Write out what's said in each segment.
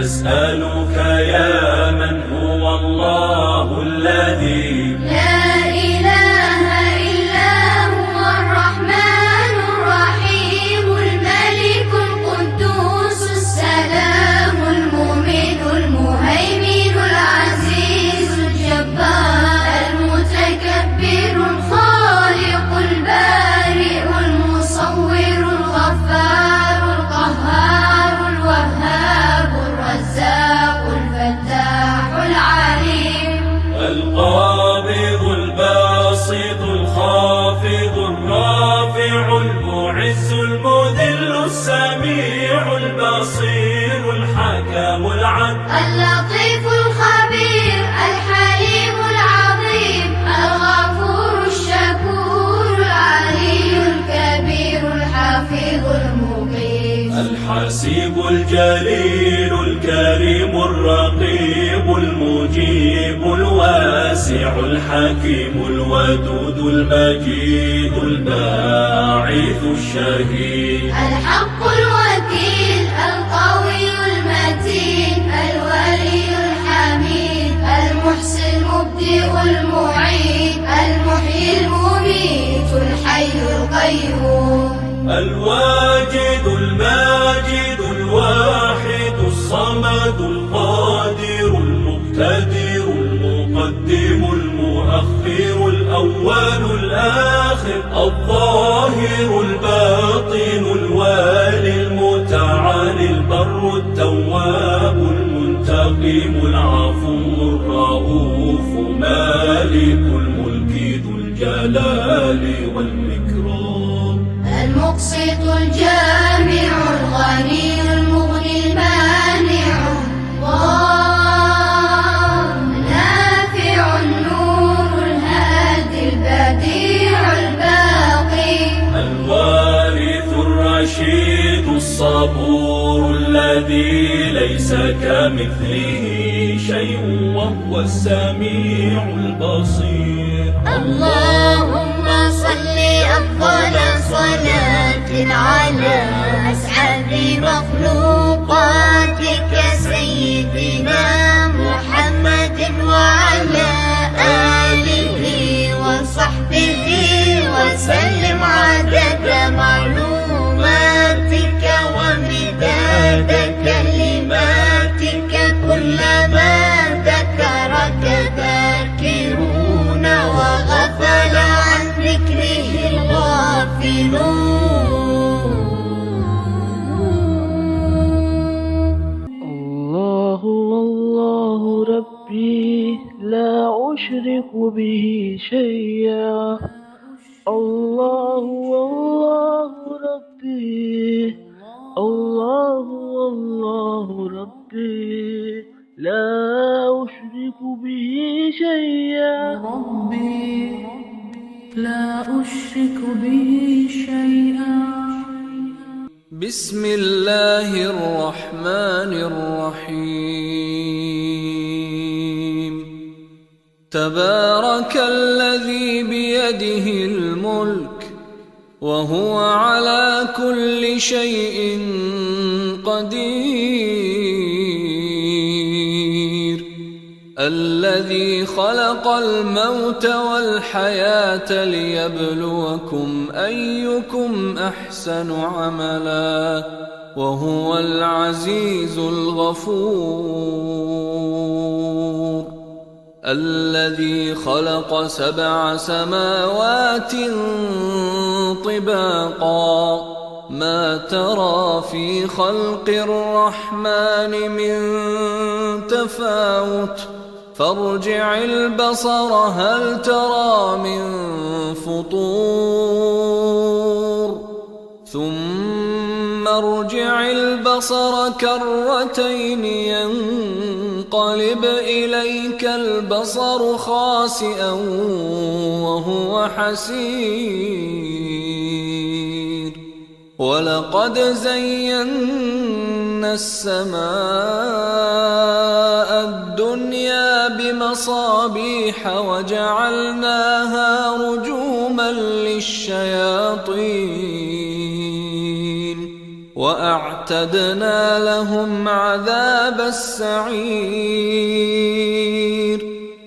أسألك يا من هو الله الذي لا إله إلا هو الرحمن الرحيم الملك القدوس السلام المؤمن المهيمن العزيز الجبار المتكبر الخالق البارئ المصور الغفار القهار الوهاب الرزاق الفتاح العليم القابض الباسط الخافض الرافع المعز المذل السميع البصير الحكم العدل اللطيف الخبير الحليم العظيم الغفور الشكور العلي الكبير الحفيظ المقيم الحسيب الجليل الكريم الرقيب المجيب الواسع الحكيم الودود المجيد الباعث الشهيد الحق الوكيل القوي المتين الولي الحميد المحسن المبدئ المعيد المحيي المميت الحي القيوم الواجد الماجد الواحد الصمد القادر المقتدر المقدم المؤخر الأول الآخر الظاهر الباطن الوالي المتعالي البر التواب المنتقم العفو الرؤوف مالك الملك ذو الجلال والإكرام المقسط الجامع الغني المغني المانع الضار النافع النور الهادي البديع الباقي الوارث الرشيد الصبور الذي ليس كمثله شيء وهو السميع البصير اللهم صل أفضل صلاة على أسعد مخلوقاتك سيدنا محمد وعلى آله وصحبه وسلم عدد معلوماتك ومداد كلماتك كلما ذكرك ذاكرون وغفل عن ذكره الغافلون. الله الله ربي لا أشرك به شيئا. الله الله ربي الله الله ربي لا أشرك به شيئا. ربي لا أشرك به شيئا. بسم الله الرحمن الرحيم. تبارك الذي بيده الملك وهو على كل شيء قدير. الذي خلق الموت والحياة ليبلوكم أيكم أحسن عملا وهو العزيز الغفور. الذي خلق 7 سماوات طباقا ما ترى في خلق الرحمن من تفاوت فارجع البصر هل ترى من فطور ثم ارجع البصر كرتين ينقلب إليك البصر خاسئا وهو حسير. ولقد زينا السماء الدنيا بمصابيح وجعلناها رجوما للشياطين وأعتدنا لهم عذاب السعير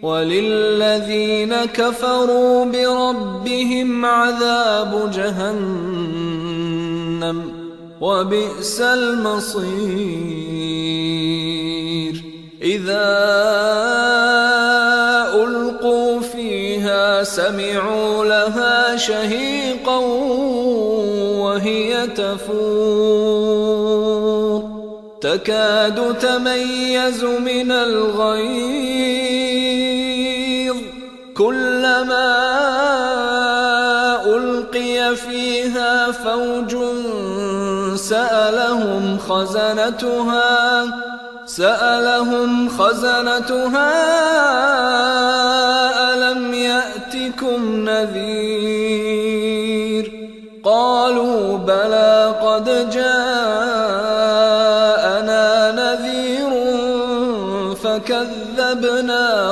وللذين كفروا بربهم عذاب جهنم وبئس المصير إذا ألقوا فيها سمعوا لها شهيقا وهي تفور تكاد تميز من الغيظ كلما ألقي فيها فوج سألهم خزنتها ألم يأتكم نذير قالوا بلى قد جاءنا نذير فكذبنا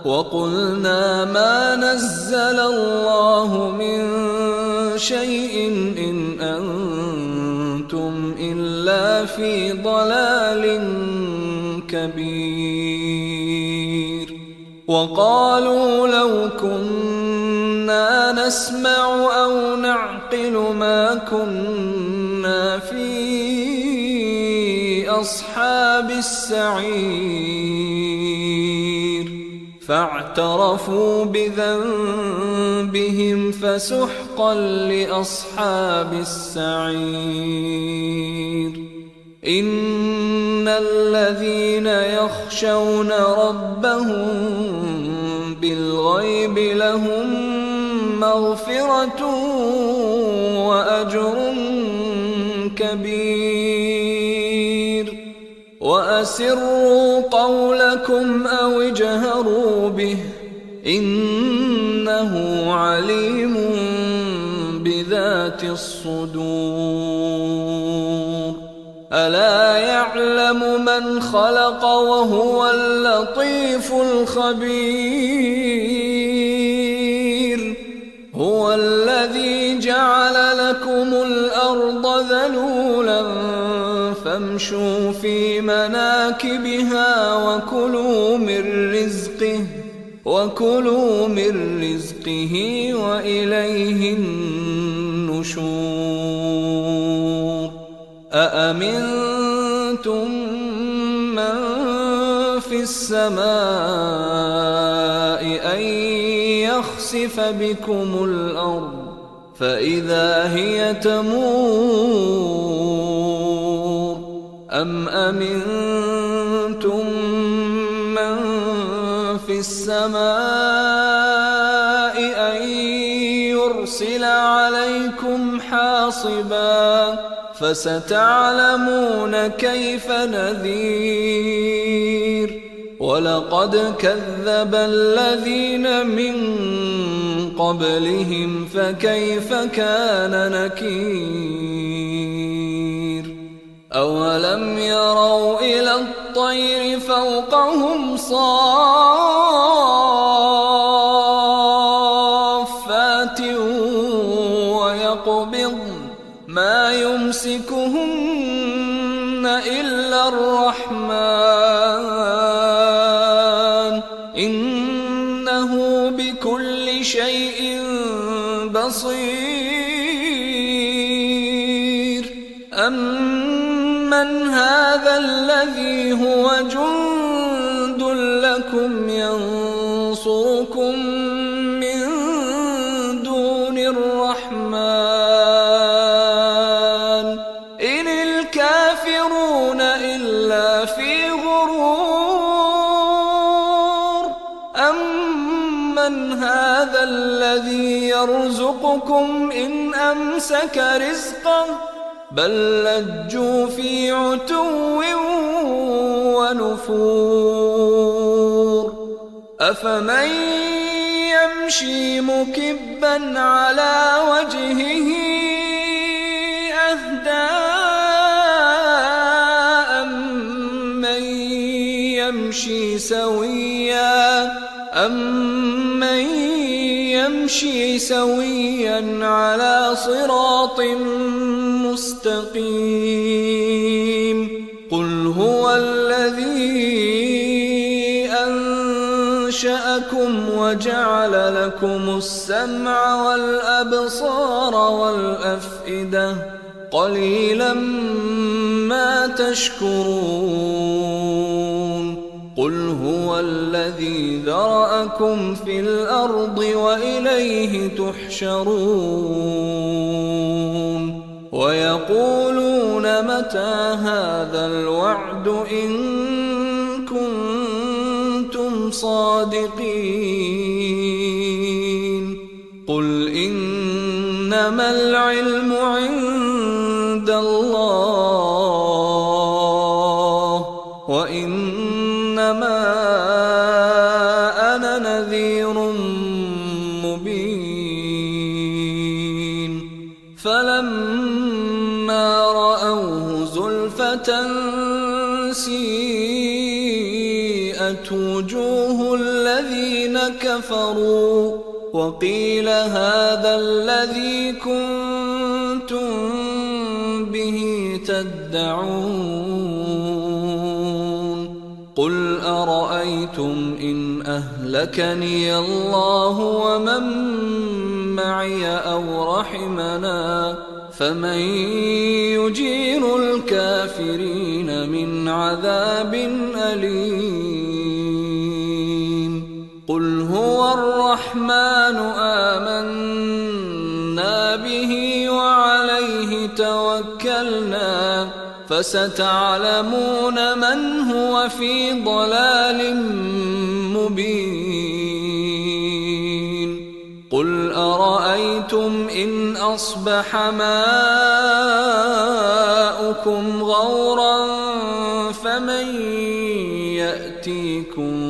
وقلنا ما نزل الله من شيء إن أنتم إلا في ضلال كبير وقالوا لو كنا نسمع أو نعقل ما كنا في أصحاب السعير فاعترفوا بذنبهم فسحقا لأصحاب السعير إن الذين يخشون ربهم بالغيب لهم مغفرة وأجر كبير وأسروا قولكم أو اجهروا به إنه عليم بذات الصدور ألا يعلم من خلق وهو اللطيف الخبير هو الذي جعل لكم الأرض ذلولا فامشوا في مناكبها وكلوا من رزقه وإليه النشور أأمنتم من في السماء أن يخسف بكم الأرض فإذا هي تمور أم أمنتم من في السماء أن يرسل عليكم حاصبا فستعلمون كيف نذير ولقد كذب الذين من قبلهم فكيف كان نكير أولم يروا إلى الطير فوقهم صافات ويقبضن ما يمسكهن إلا الرحمن إنه بكل شيء بصير أمن هذا الذي هو جند لكم ينصركم من دون الرحمن إن الكافرون إلا في غرور أمن هذا الذي يرزقكم إن أمسك رزقه بل لجوا في عتو ونفور أفمن يمشي مكبا على وجهه أهدى أمن يمشي يمشي سويا على صراط مستقيم قل هو الذي أنشأكم وجعل لكم السمع والأبصار والأفئدة قليلا ما تشكرون قل هو الذي ذرأكم في الأرض وإليه تحشرون ويقولون متى هذا الوعد إن كنتم صادقين قل إنما العلم عند الله وإنما أنا نذير مبين فلما رأوه زلفة سيئت وجوه الذين كفروا وقيل هذا الذي كنتم به تدعون قل أرأيتم إن أهلكني الله ومن معي أو رحمنا فمن يجير الكافرين من عذاب أليم قل هو الرحمن آمنا به وعليه توكلنا فستعلمون من هو في ضلال مبين قل أرأيتم إن أصبح ماؤكم غورا فمن يأتيكم